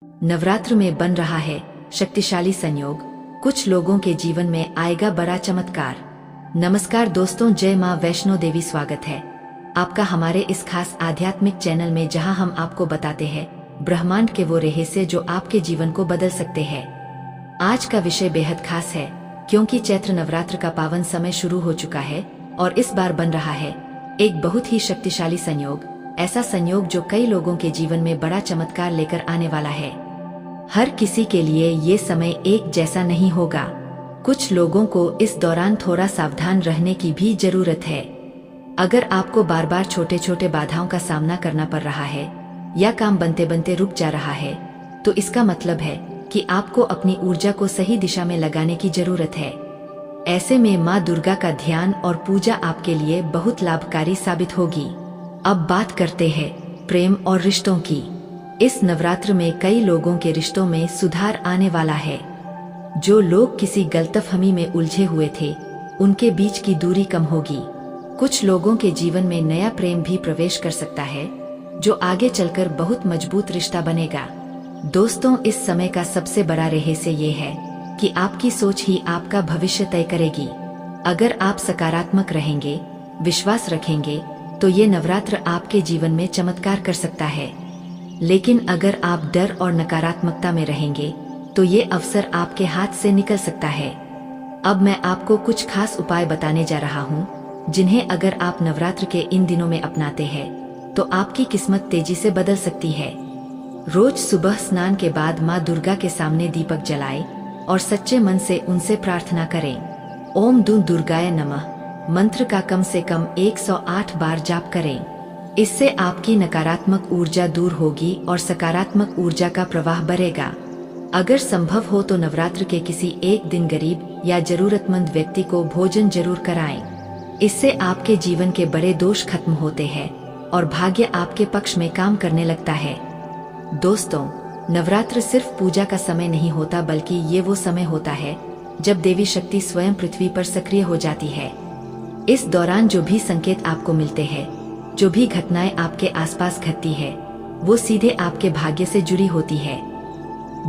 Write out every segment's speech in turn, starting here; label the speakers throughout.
Speaker 1: नवरात्र में बन रहा है शक्तिशाली संयोग। कुछ लोगों के जीवन में आएगा बड़ा चमत्कार। नमस्कार दोस्तों, जय माँ वैष्णो देवी। स्वागत है आपका हमारे इस खास आध्यात्मिक चैनल में, जहां हम आपको बताते हैं ब्रह्मांड के वो रहस्य जो आपके जीवन को बदल सकते हैं। आज का विषय बेहद खास है क्योंकि चैत्र नवरात्र का पावन समय शुरू हो चुका है और इस बार बन रहा है एक बहुत ही शक्तिशाली संयोग। ऐसा संयोग जो कई लोगों के जीवन में बड़ा चमत्कार लेकर आने वाला है। हर किसी के लिए ये समय एक जैसा नहीं होगा। कुछ लोगों को इस दौरान थोड़ा सावधान रहने की भी जरूरत है। अगर आपको बार बार छोटे छोटे बाधाओं का सामना करना पड़ रहा है या काम बनते बनते रुक जा रहा है, तो इसका मतलब है कि आपको अपनी ऊर्जा को सही दिशा में लगाने की जरूरत है। ऐसे में माँ दुर्गा का ध्यान और पूजा आपके लिए बहुत लाभकारी साबित होगी। अब बात करते हैं प्रेम और रिश्तों की। इस नवरात्र में कई लोगों के रिश्तों में सुधार आने वाला है। जो लोग किसी गलतफहमी में उलझे हुए थे, उनके बीच की दूरी कम होगी। कुछ लोगों के जीवन में नया प्रेम भी प्रवेश कर सकता है, जो आगे चलकर बहुत मजबूत रिश्ता बनेगा। दोस्तों, इस समय का सबसे बड़ा रहस्य ये है कि आपकी सोच ही आपका भविष्य तय करेगी। अगर आप सकारात्मक रहेंगे, विश्वास रखेंगे, तो ये नवरात्र आपके जीवन में चमत्कार कर सकता है। लेकिन अगर आप डर और नकारात्मकता में रहेंगे, तो ये अवसर आपके हाथ से निकल सकता है। अब मैं आपको कुछ खास उपाय बताने जा रहा हूँ, जिन्हें अगर आप नवरात्र के इन दिनों में अपनाते हैं तो आपकी किस्मत तेजी से बदल सकती है। रोज सुबह स्नान के बाद माँ दुर्गा के सामने दीपक जलाएं और सच्चे मन से उनसे प्रार्थना करें। ओम दुर्गाय नमः मंत्र का कम से कम 108 बार जाप करें। इससे आपकी नकारात्मक ऊर्जा दूर होगी और सकारात्मक ऊर्जा का प्रवाह बढ़ेगा। अगर संभव हो तो नवरात्र के किसी एक दिन गरीब या जरूरतमंद व्यक्ति को भोजन जरूर कराएं। इससे आपके जीवन के बड़े दोष खत्म होते हैं और भाग्य आपके पक्ष में काम करने लगता है। दोस्तों, नवरात्र सिर्फ पूजा का समय नहीं होता, बल्कि ये वो समय होता है जब देवी शक्ति स्वयं पृथ्वी पर सक्रिय हो जाती है। इस दौरान जो भी संकेत आपको मिलते हैं, जो भी घटनाएं आपके आसपास घटती है, वो सीधे आपके भाग्य से जुड़ी होती है।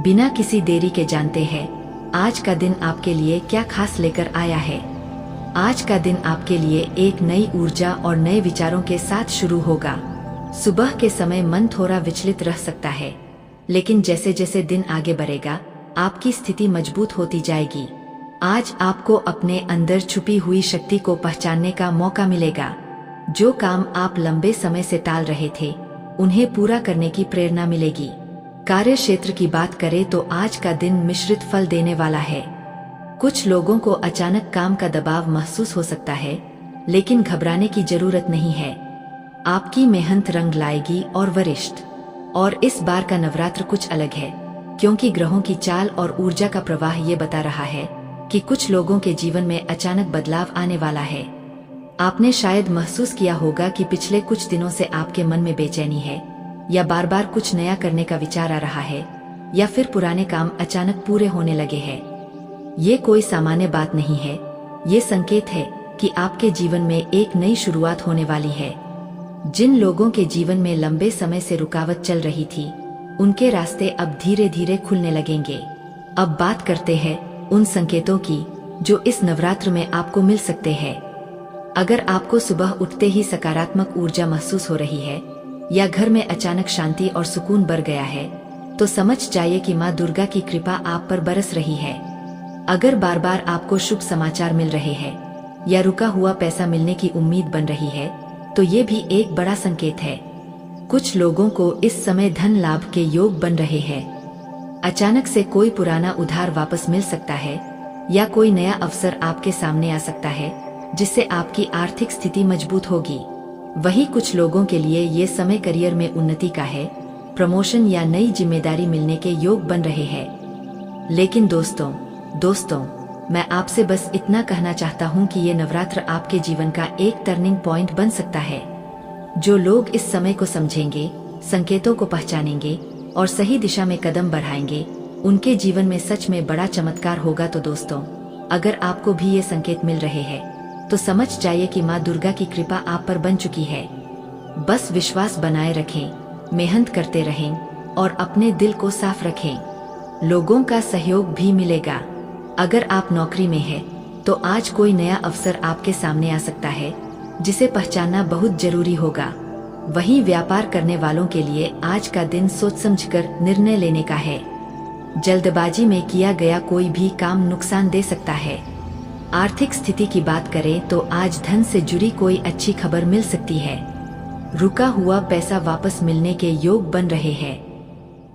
Speaker 1: बिना किसी देरी के जानते हैं आज का दिन आपके लिए क्या खास लेकर आया है। आज का दिन आपके लिए एक नई ऊर्जा और नए विचारों के साथ शुरू होगा। सुबह के समय मन थोड़ा विचलित रह सकता है, लेकिन जैसे जैसे दिन आगे बढ़ेगा, आपकी स्थिति मजबूत होती जाएगी। आज आपको अपने अंदर छुपी हुई शक्ति को पहचानने का मौका मिलेगा। जो काम आप लंबे समय से टाल रहे थे, उन्हें पूरा करने की प्रेरणा मिलेगी। कार्य क्षेत्र की बात करें तो आज का दिन मिश्रित फल देने वाला है। कुछ लोगों को अचानक काम का दबाव महसूस हो सकता है, लेकिन घबराने की जरूरत नहीं है। आपकी मेहनत रंग लाएगी और वरिष्ठ। और इस बार का नवरात्र कुछ अलग है, क्योंकि ग्रहों की चाल और ऊर्जा का प्रवाह ये बता रहा है कि कुछ लोगों के जीवन में अचानक बदलाव आने वाला है। आपने शायद महसूस किया होगा कि पिछले कुछ दिनों से आपके मन में बेचैनी है, या बार बार कुछ नया करने का विचार आ रहा है, या फिर पुराने काम अचानक पूरे होने लगे हैं। ये कोई सामान्य बात नहीं है। ये संकेत है कि आपके जीवन में एक नई शुरुआत होने वाली है। जिन लोगों के जीवन में लंबे समय से रुकावट चल रही थी, उनके रास्ते अब धीरे धीरे खुलने लगेंगे। अब बात करते हैं उन संकेतों की जो इस नवरात्र में आपको मिल सकते हैं। अगर आपको सुबह उठते ही सकारात्मक ऊर्जा महसूस हो रही है, या घर में अचानक शांति और सुकून बढ़ गया है, तो समझ जाइए कि माँ दुर्गा की कृपा आप पर बरस रही है। अगर बार बार आपको शुभ समाचार मिल रहे हैं या रुका हुआ पैसा मिलने की उम्मीद बन रही है, तो ये भी एक बड़ा संकेत है। कुछ लोगों को इस समय धन लाभ के योग बन रहे हैं। अचानक से कोई पुराना उधार वापस मिल सकता है, या कोई नया अवसर आपके सामने आ सकता है, जिससे आपकी आर्थिक स्थिति मजबूत होगी। वहीं कुछ लोगों के लिए ये समय करियर में उन्नति का है, प्रमोशन या नई जिम्मेदारी मिलने के योग बन रहे हैं। लेकिन दोस्तों, मैं आपसे बस इतना कहना चाहता हूँ कि ये नवरात्र आपके जीवन का एक टर्निंग पॉइंट बन सकता है। जो लोग इस समय को समझेंगे, संकेतों को पहचानेंगे और सही दिशा में कदम बढ़ाएंगे, उनके जीवन में सच में बड़ा चमत्कार होगा। तो दोस्तों, अगर आपको भी ये संकेत मिल रहे हैं, तो समझ जाइए कि माँ दुर्गा की कृपा आप पर बन चुकी है। बस विश्वास बनाए रखें, मेहनत करते रहें और अपने दिल को साफ रखें। लोगों का सहयोग भी मिलेगा। अगर आप नौकरी में हैं, तो आज कोई नया अवसर आपके सामने आ सकता है, जिसे पहचानना बहुत जरूरी होगा। वहीं व्यापार करने वालों के लिए आज का दिन सोच समझकर निर्णय लेने का है। जल्दबाजी में किया गया कोई भी काम नुकसान दे सकता है। आर्थिक स्थिति की बात करें तो आज धन से जुड़ी कोई अच्छी खबर मिल सकती है। रुका हुआ पैसा वापस मिलने के योग बन रहे हैं।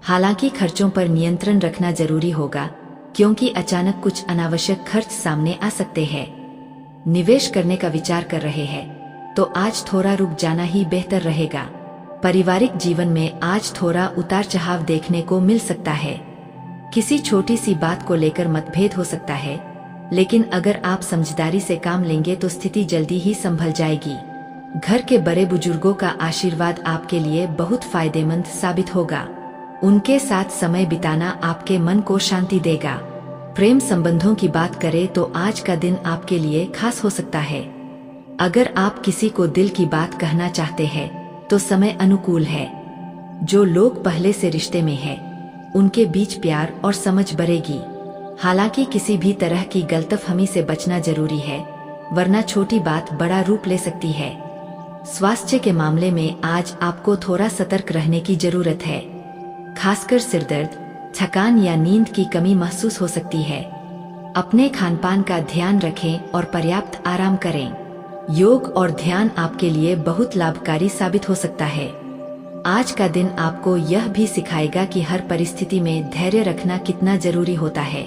Speaker 1: हालांकि खर्चों पर नियंत्रण रखना जरूरी होगा, क्योंकि अचानक कुछ अनावश्यक खर्च सामने आ सकते हैं। निवेश करने का विचार कर रहे हैं तो आज थोड़ा रुक जाना ही बेहतर रहेगा। पारिवारिक जीवन में आज थोड़ा उतार चढ़ाव देखने को मिल सकता है। किसी छोटी सी बात को लेकर मतभेद हो सकता है, लेकिन अगर आप समझदारी से काम लेंगे तो स्थिति जल्दी ही संभल जाएगी। घर के बड़े बुजुर्गों का आशीर्वाद आपके लिए बहुत फायदेमंद साबित होगा। उनके साथ समय बिताना आपके मन को शांति देगा। प्रेम संबंधों की बात करें तो आज का दिन आपके लिए खास हो सकता है। अगर आप किसी को दिल की बात कहना चाहते हैं तो समय अनुकूल है। जो लोग पहले से रिश्ते में हैं, उनके बीच प्यार और समझ बढ़ेगी। हालांकि किसी भी तरह की गलतफहमी से बचना जरूरी है, वरना छोटी बात बड़ा रूप ले सकती है। स्वास्थ्य के मामले में आज आपको थोड़ा सतर्क रहने की जरूरत है। खासकर सिरदर्द, थकान या नींद की कमी महसूस हो सकती है। अपने खानपान का ध्यान रखें और पर्याप्त आराम करें। योग और ध्यान आपके लिए बहुत लाभकारी साबित हो सकता है। आज का दिन आपको यह भी सिखाएगा कि हर परिस्थिति में धैर्य रखना कितना जरूरी होता है।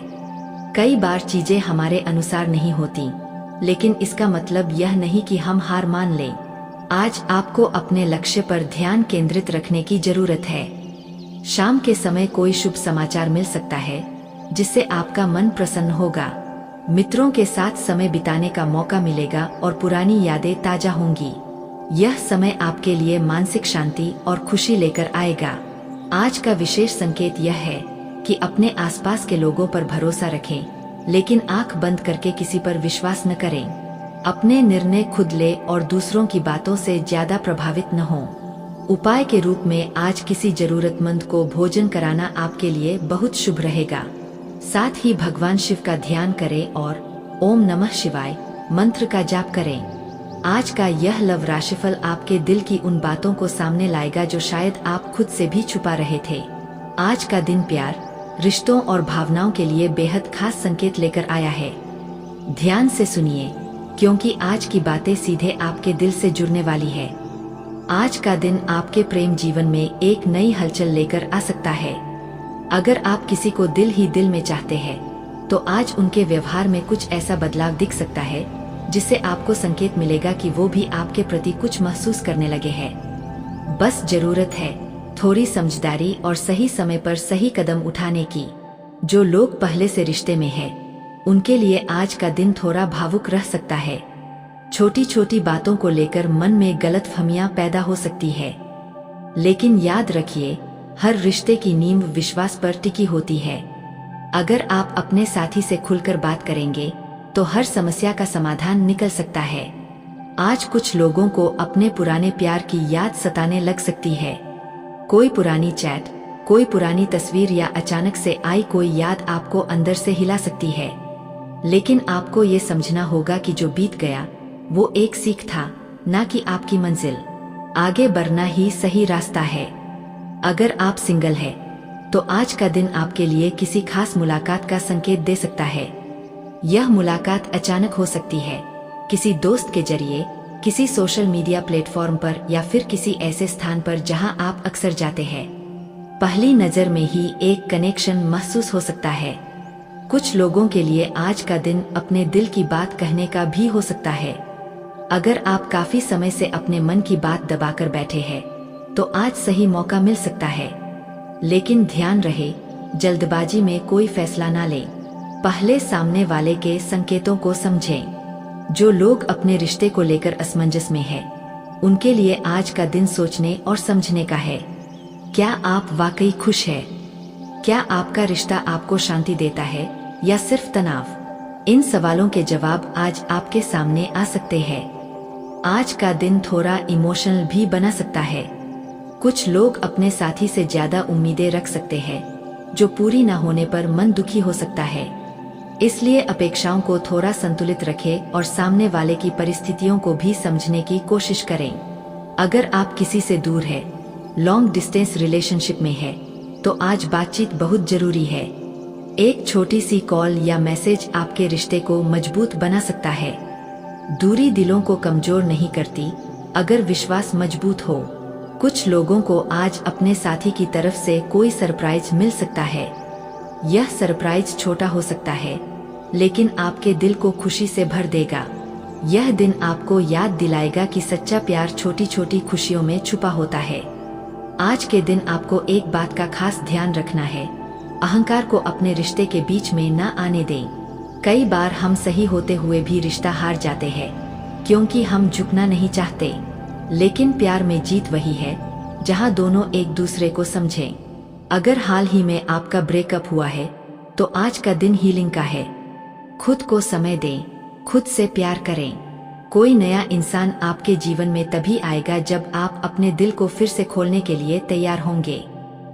Speaker 1: कई बार चीजें हमारे अनुसार नहीं होती, लेकिन इसका मतलब यह नहीं कि हम हार मान लें। आज आपको अपने लक्ष्य पर ध्यान केंद्रित रखने की जरूरत है। शाम के समय कोई शुभ समाचार मिल सकता है, जिससे आपका मन प्रसन्न होगा। मित्रों के साथ समय बिताने का मौका मिलेगा और पुरानी यादें ताजा होंगी। यह समय आपके लिए मानसिक शांति और खुशी लेकर आएगा। आज का विशेष संकेत यह है कि अपने आसपास के लोगों पर भरोसा रखें, लेकिन आंख बंद करके किसी पर विश्वास न करें। अपने निर्णय खुद ले और दूसरों की बातों से ज्यादा प्रभावित न हो। उपाय के रूप में आज किसी जरूरतमंद को भोजन कराना आपके लिए बहुत शुभ रहेगा। साथ ही भगवान शिव का ध्यान करें और ओम नमः शिवाय मंत्र का जाप करें। आज का यह लव राशिफल आपके दिल की उन बातों को सामने लाएगा जो शायद आप खुद से भी छुपा रहे थे। आज का दिन प्यार, रिश्तों और भावनाओं के लिए बेहद खास संकेत लेकर आया है। ध्यान से सुनिए, क्योंकि आज की बातें सीधे आपके दिल से जुड़ने वाली है। आज का दिन आपके प्रेम जीवन में एक नई हलचल लेकर आ सकता है। अगर आप किसी को दिल ही दिल में चाहते हैं, तो आज उनके व्यवहार में कुछ ऐसा बदलाव दिख सकता है जिससे आपको संकेत मिलेगा कि वो भी आपके प्रति कुछ महसूस करने लगे हैं। बस जरूरत है थोड़ी समझदारी और सही समय पर सही कदम उठाने की। जो लोग पहले से रिश्ते में हैं, उनके लिए आज का दिन थोड़ा भावुक रह सकता है। छोटी छोटी बातों को लेकर मन में गलतफहमियां पैदा हो सकती है, लेकिन याद रखिए, हर रिश्ते की नींव विश्वास पर टिकी होती है। अगर आप अपने साथी से खुलकर बात करेंगे तो हर समस्या का समाधान निकल सकता है। आज कुछ लोगों को अपने पुराने प्यार की याद सताने लग सकती है। कोई पुरानी चैट, कोई पुरानी तस्वीर या अचानक से आई कोई याद आपको अंदर से हिला सकती है। लेकिन आपको ये समझना होगा कि जो बीत गया वो एक सीख था, ना कि आपकी मंजिल। आगे बढ़ना ही सही रास्ता है। अगर आप सिंगल हैं, तो आज का दिन आपके लिए किसी खास मुलाकात का संकेत दे सकता है। यह मुलाकात अचानक हो सकती है, किसी दोस्त के जरिए, किसी सोशल मीडिया प्लेटफॉर्म पर या फिर किसी ऐसे स्थान पर जहां आप अक्सर जाते हैं। पहली नजर में ही एक कनेक्शन महसूस हो सकता है। कुछ लोगों के लिए आज का दिन अपने दिल की बात कहने का भी हो सकता है। अगर आप काफी समय से अपने मन की बात दबाकर बैठे हैं, तो आज सही मौका मिल सकता है। लेकिन ध्यान रहे, जल्दबाजी में कोई फैसला ना लें। पहले सामने वाले के संकेतों को समझें। जो लोग अपने रिश्ते को लेकर असमंजस में हैं, उनके लिए आज का दिन सोचने और समझने का है। क्या आप वाकई खुश हैं? क्या आपका रिश्ता आपको शांति देता है या सिर्फ तनाव? इन सवालों के जवाब आज आपके सामने आ सकते हैं। आज का दिन थोड़ा इमोशनल भी बना सकता है। कुछ लोग अपने साथी से ज्यादा उम्मीदें रख सकते हैं, जो पूरी न होने पर मन दुखी हो सकता है। इसलिए अपेक्षाओं को थोड़ा संतुलित रखें और सामने वाले की परिस्थितियों को भी समझने की कोशिश करें। अगर आप किसी से दूर है, लॉन्ग डिस्टेंस रिलेशनशिप में है, तो आज बातचीत बहुत जरूरी है। एक छोटी सी कॉल या मैसेज आपके रिश्ते को मजबूत बना सकता है। दूरी दिलों को कमजोर नहीं करती, अगर विश्वास मजबूत हो। कुछ लोगों को आज अपने साथी की तरफ से कोई सरप्राइज मिल सकता है। यह सरप्राइज छोटा हो सकता है, लेकिन आपके दिल को खुशी से भर देगा। यह दिन आपको याद दिलाएगा कि सच्चा प्यार छोटी छोटी खुशियों में छुपा होता है। आज के दिन आपको एक बात का खास ध्यान रखना है, अहंकार को अपने रिश्ते के बीच में न आने दें। कई बार हम सही होते हुए भी रिश्ता हार जाते हैं, क्योंकि हम झुकना नहीं चाहते। लेकिन प्यार में जीत वही है जहां दोनों एक दूसरे को समझें। अगर हाल ही में आपका ब्रेकअप हुआ है, तो आज का दिन हीलिंग का है। खुद को समय दें, खुद से प्यार करें। कोई नया इंसान आपके जीवन में तभी आएगा जब आप अपने दिल को फिर से खोलने के लिए तैयार होंगे।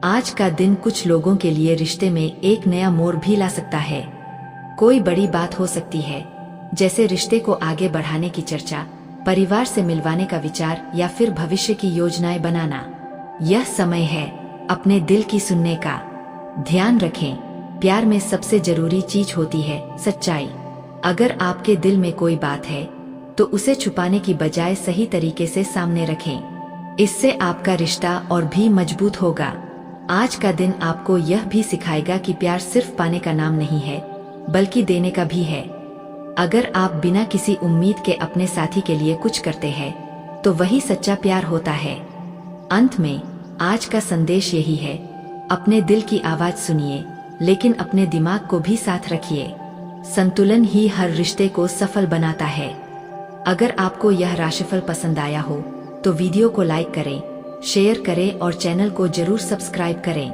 Speaker 1: आज का दिन कुछ लोगों के लिए रिश्ते में एक नया मोड़ भी ला सकता है। कोई बड़ी बात हो सकती है, जैसे रिश्ते को आगे बढ़ाने की चर्चा, परिवार से मिलवाने का विचार या फिर भविष्य की योजनाएं बनाना। यह समय है अपने दिल की सुनने का। ध्यान रखें, प्यार में सबसे जरूरी चीज होती है सच्चाई। अगर आपके दिल में कोई बात है, तो उसे छुपाने की बजाय सही तरीके से सामने रखें। इससे आपका रिश्ता और भी मजबूत होगा। आज का दिन आपको यह भी सिखाएगा कि प्यार सिर्फ पाने का नाम नहीं है, बल्कि देने का भी है। अगर आप बिना किसी उम्मीद के अपने साथी के लिए कुछ करते हैं, तो वही सच्चा प्यार होता है। अंत में आज का संदेश यही है, अपने दिल की आवाज सुनिए, लेकिन अपने दिमाग को भी साथ रखिए। संतुलन ही हर रिश्ते को सफल बनाता है। अगर आपको यह राशिफल पसंद आया हो, तो वीडियो को लाइक करें, शेयर करें और चैनल को जरूर सब्सक्राइब करें।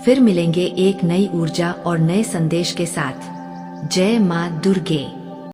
Speaker 1: फिर मिलेंगे एक नई ऊर्जा और नए संदेश के साथ। जय मां दुर्गे।